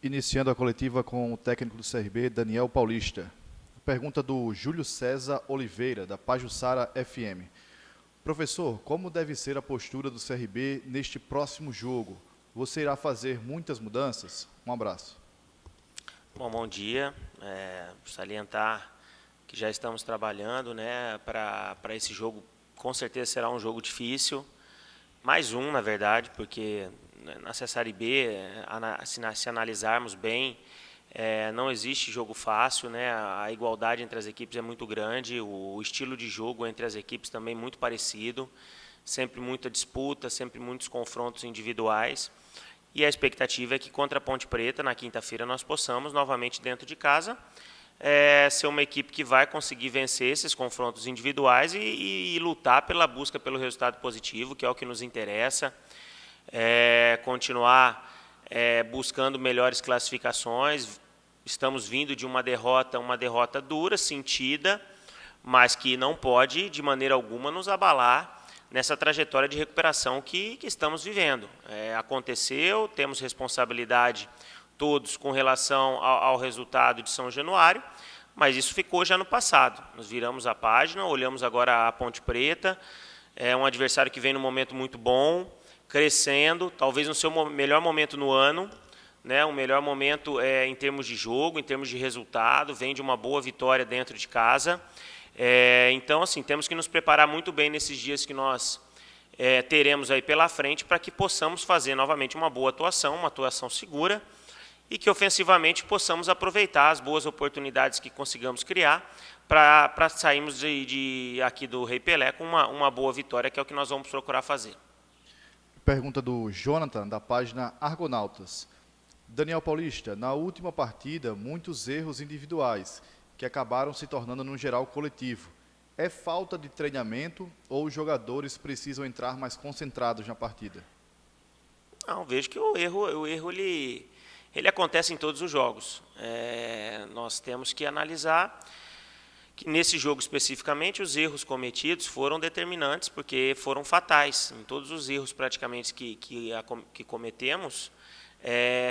Iniciando a coletiva com o técnico do CRB, Daniel Paulista. Pergunta do Júlio César Oliveira, da Pajuçara FM. Professor, como deve ser a postura do CRB neste próximo jogo? Você irá fazer muitas mudanças? Um abraço. Bom dia. Salientar que já estamos trabalhando, né, para esse jogo. Com certeza será um jogo difícil. Mais um, na verdade, porque na Série B, se analisarmos bem, não existe jogo fácil, né? A igualdade entre as equipes é muito grande, o estilo de jogo entre as equipes também muito parecido, sempre muita disputa, sempre muitos confrontos individuais. E a expectativa é que contra a Ponte Preta, na quinta-feira, nós possamos, novamente dentro de casa, ser uma equipe que vai conseguir vencer esses confrontos individuais e lutar pela busca pelo resultado positivo, que é o que nos interessa, continuar buscando melhores classificações. Estamos vindo de uma derrota dura, sentida, mas que não pode, de maneira alguma, nos abalar nessa trajetória de recuperação que estamos vivendo. Aconteceu, temos responsabilidade todos com relação ao resultado de São Januário, mas isso ficou já no passado. Nos viramos a página, olhamos agora a Ponte Preta, é um adversário que vem num momento muito bom, crescendo, talvez no seu melhor momento no ano, né, um melhor momento em termos de jogo, em termos de resultado, vem de uma boa vitória dentro de casa. Então, assim, temos que nos preparar muito bem nesses dias que nós teremos aí pela frente para que possamos fazer novamente uma boa atuação, uma atuação segura, e que ofensivamente possamos aproveitar as boas oportunidades que consigamos criar para sairmos aqui do Rei Pelé com uma boa vitória, que é o que nós vamos procurar fazer. Pergunta do Jonathan, da página Argonautas. Daniel Paulista, na última partida, muitos erros individuais, que acabaram se tornando, no geral, coletivo. É falta de treinamento ou os jogadores precisam entrar mais concentrados na partida? Não, vejo que o erro ele acontece em todos os jogos. Nós temos que analisar que, nesse jogo especificamente, os erros cometidos foram determinantes, porque foram fatais. Em todos os erros, praticamente, que cometemos,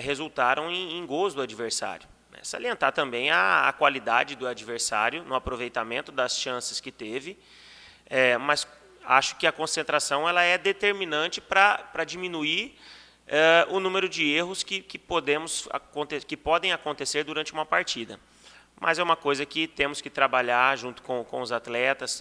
resultaram em gols do adversário. Salientar também a qualidade do adversário no aproveitamento das chances que teve, mas acho que a concentração ela é determinante para diminuir o número de erros que podem acontecer durante uma partida. Mas é uma coisa que temos que trabalhar junto com os atletas,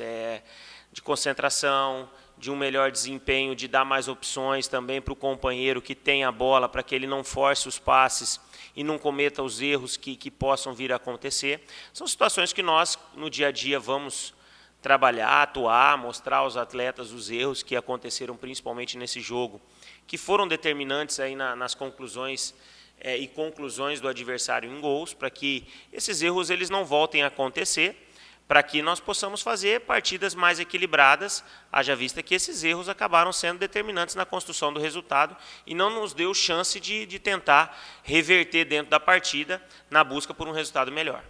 de concentração, de um melhor desempenho, de dar mais opções também para o companheiro que tem a bola, para que ele não force os passes e não cometa os erros que possam vir a acontecer. São situações que nós, no dia a dia, vamos trabalhar, atuar, mostrar aos atletas os erros que aconteceram principalmente nesse jogo, que foram determinantes aí nas conclusões e conclusões do adversário em gols, para que esses erros eles não voltem a acontecer, para que nós possamos fazer partidas mais equilibradas, haja vista que esses erros acabaram sendo determinantes na construção do resultado e não nos deu chance de tentar reverter dentro da partida na busca por um resultado melhor.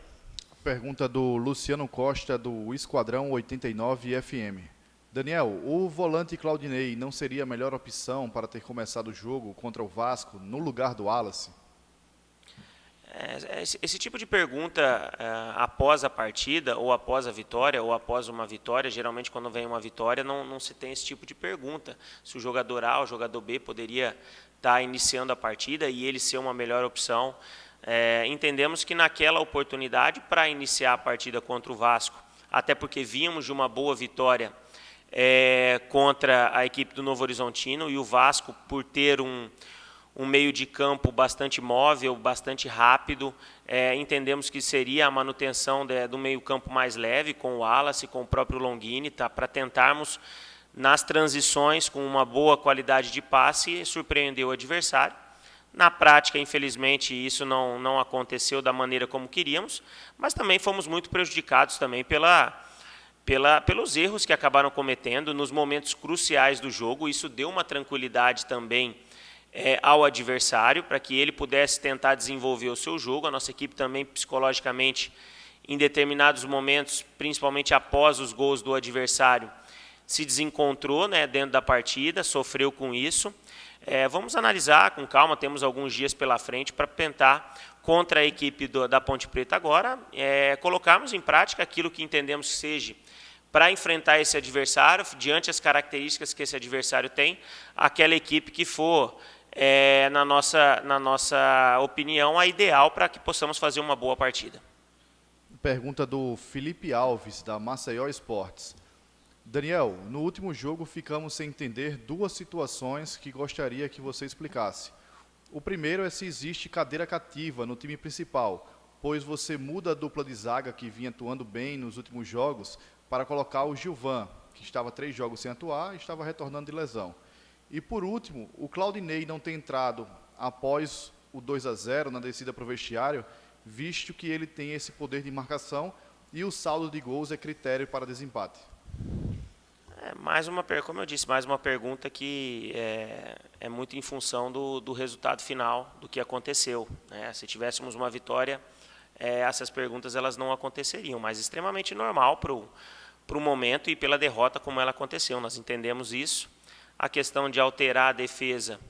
Pergunta do Luciano Costa, do Esquadrão 89 FM. Daniel, o volante Claudinei não seria a melhor opção para ter começado o jogo contra o Vasco no lugar do Wallace? Esse tipo de pergunta após a partida, ou após a vitória, ou após uma vitória, geralmente quando vem uma vitória não se tem esse tipo de pergunta. Se o jogador A ou o jogador B poderia estar iniciando a partida e ele ser uma melhor opção. Entendemos que naquela oportunidade, para iniciar a partida contra o Vasco, até porque vínhamos de uma boa vitória contra a equipe do Novo Horizontino, e o Vasco, por ter um meio de campo bastante móvel, bastante rápido, entendemos que seria a manutenção do meio campo mais leve, com o Wallace, com o próprio Longini, para tentarmos, nas transições, com uma boa qualidade de passe, surpreender o adversário. Na prática, infelizmente, isso não aconteceu da maneira como queríamos, mas também fomos muito prejudicados também pelos erros que acabaram cometendo nos momentos cruciais do jogo. Isso deu uma tranquilidade também ao adversário, para que ele pudesse tentar desenvolver o seu jogo. A nossa equipe também, psicologicamente, em determinados momentos, principalmente após os gols do adversário, se desencontrou, né, dentro da partida, sofreu com isso. Vamos analisar com calma, temos alguns dias pela frente para tentar, contra a equipe da Ponte Preta agora, colocarmos em prática aquilo que entendemos que seja para enfrentar esse adversário, diante das características que esse adversário tem, aquela equipe que for, na nossa opinião, a ideal para que possamos fazer uma boa partida. Pergunta do Felipe Alves, da Maceió Esportes. Daniel, no último jogo ficamos sem entender duas situações que gostaria que você explicasse. O primeiro é se existe cadeira cativa no time principal, pois você muda a dupla de zaga que vinha atuando bem nos últimos jogos para colocar o Gilvan, que estava 3 jogos sem atuar e estava retornando de lesão. E por último, o Claudinei não tem entrado após o 2-0 na descida para o vestiário, visto que ele tem esse poder de marcação e o saldo de gols é critério para desempate. Como eu disse, mais uma pergunta que é muito em função do resultado final, do que aconteceu, né? Se tivéssemos uma vitória, essas perguntas elas não aconteceriam, mas extremamente normal para o momento e pela derrota como ela aconteceu. Nós entendemos isso. A questão de alterar a defesa,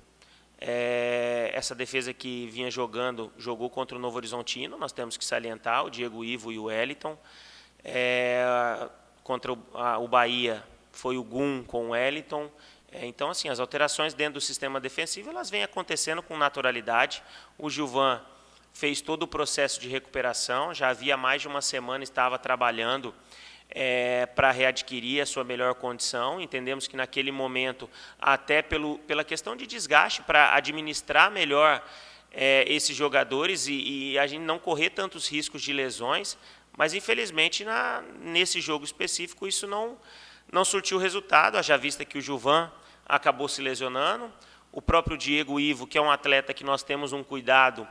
essa defesa que vinha jogou contra o Novo Horizontino, nós temos que salientar, o Diego Ivo e o Wellington. Contra o Bahia, foi o Gum com o Wellington. Então, assim, as alterações dentro do sistema defensivo elas vêm acontecendo com naturalidade. O Gilvan fez todo o processo de recuperação, já havia mais de uma semana estava trabalhando para readquirir a sua melhor condição. Entendemos que naquele momento, até pela questão de desgaste, para administrar melhor esses jogadores e a gente não correr tantos riscos de lesões, mas infelizmente nesse jogo específico isso não surtiu resultado, haja vista que o Gilvan acabou se lesionando, o próprio Diego Ivo, que é um atleta que nós temos um cuidado,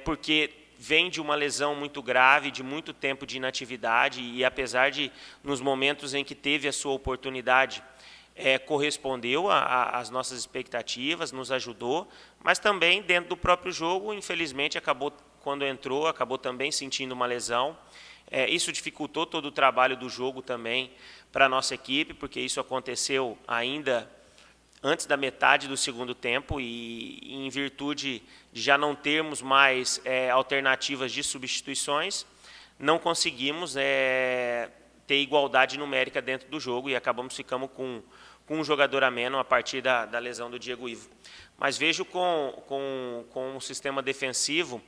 porque vem de uma lesão muito grave, de muito tempo de inatividade, e apesar de, nos momentos em que teve a sua oportunidade, correspondeu às nossas expectativas, nos ajudou, mas também dentro do próprio jogo, infelizmente, quando entrou, acabou também sentindo uma lesão. Isso dificultou todo o trabalho do jogo também para a nossa equipe, porque isso aconteceu ainda antes da metade do segundo tempo e em virtude de já não termos mais alternativas de substituições, não conseguimos ter igualdade numérica dentro do jogo e ficamos com um jogador a menos a partir da lesão do Diego Ivo. Mas vejo com o sistema defensivo,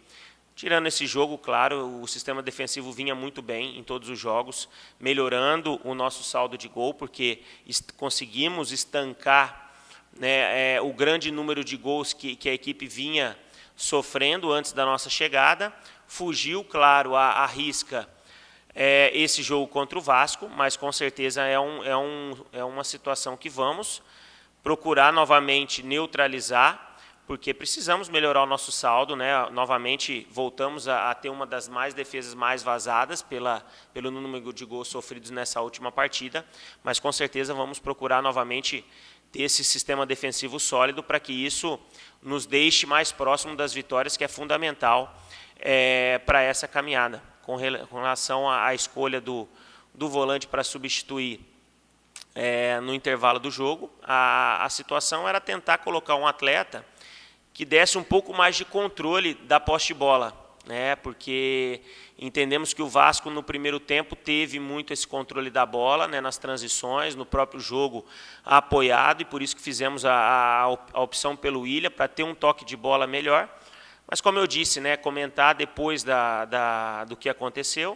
tirando esse jogo, claro, o sistema defensivo vinha muito bem em todos os jogos, melhorando o nosso saldo de gol, porque conseguimos estancar, né, o grande número de gols que a equipe vinha sofrendo antes da nossa chegada. Fugiu, claro, à risca esse jogo contra o Vasco, mas com certeza é uma situação que vamos procurar novamente neutralizar, porque precisamos melhorar o nosso saldo, né? Novamente voltamos a ter uma das defesas mais vazadas pelo número de gols sofridos nessa última partida, mas com certeza vamos procurar novamente ter esse sistema defensivo sólido para que isso nos deixe mais próximo das vitórias, que é fundamental para essa caminhada. Com relação à escolha do volante para substituir no intervalo do jogo, a situação era tentar colocar um atleta que desse um pouco mais de controle da posse de bola, né? Porque entendemos que o Vasco no primeiro tempo teve muito esse controle da bola, né, nas transições, no próprio jogo apoiado, e por isso que fizemos a opção pelo Willian, para ter um toque de bola melhor. Mas como eu disse, né, comentar depois do que aconteceu,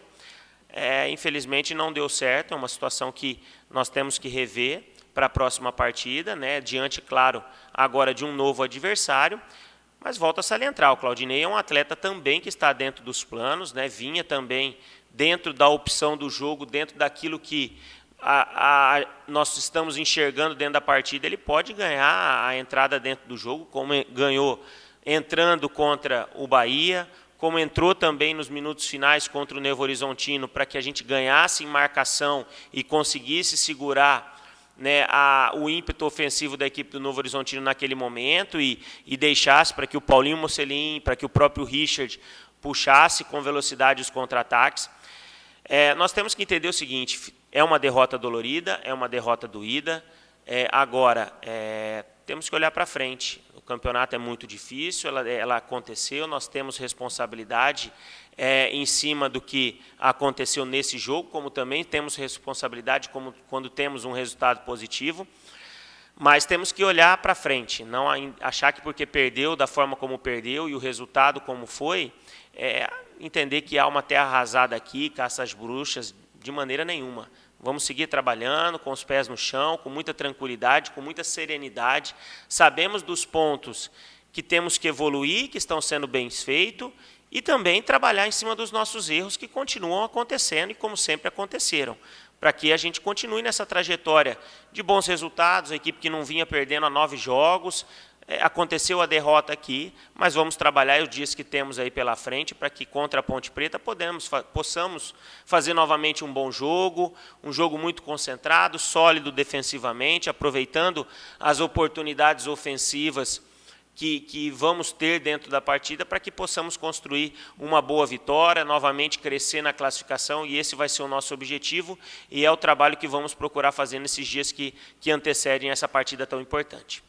infelizmente não deu certo, é uma situação que nós temos que rever para a próxima partida, né, diante, claro, agora de um novo adversário, mas volto a salientar, o Claudinei é um atleta também que está dentro dos planos, né, vinha também dentro da opção do jogo, dentro daquilo que nós estamos enxergando dentro da partida, ele pode ganhar a entrada dentro do jogo, como ganhou entrando contra o Bahia, como entrou também nos minutos finais contra o Novo Horizontino, para que a gente ganhasse em marcação e conseguisse segurar, né, o ímpeto ofensivo da equipe do Novo Horizontino naquele momento e deixasse para que o Paulinho Mocelin, para que o próprio Richard puxasse com velocidade os contra-ataques. Nós temos que entender o seguinte, É uma derrota dolorida, é uma derrota doída. Agora, temos que olhar para frente. O campeonato é muito difícil, ela aconteceu, nós temos responsabilidade em cima do que aconteceu nesse jogo, como também temos responsabilidade quando temos um resultado positivo. Mas temos que olhar para frente, não achar que porque perdeu da forma como perdeu e o resultado como foi, entender que há uma terra arrasada aqui, caça às bruxas, de maneira nenhuma. Vamos seguir trabalhando com os pés no chão, com muita tranquilidade, com muita serenidade. Sabemos dos pontos que temos que evoluir, que estão sendo bem feitos, e também trabalhar em cima dos nossos erros que continuam acontecendo e como sempre aconteceram, para que a gente continue nessa trajetória de bons resultados, a equipe que não vinha perdendo há 9 jogos, aconteceu a derrota aqui, mas vamos trabalhar os dias que temos aí pela frente para que contra a Ponte Preta possamos fazer novamente um bom jogo, um jogo muito concentrado, sólido defensivamente, aproveitando as oportunidades ofensivas que vamos ter dentro da partida para que possamos construir uma boa vitória, novamente crescer na classificação, e esse vai ser o nosso objetivo e é o trabalho que vamos procurar fazer nesses dias que antecedem essa partida tão importante.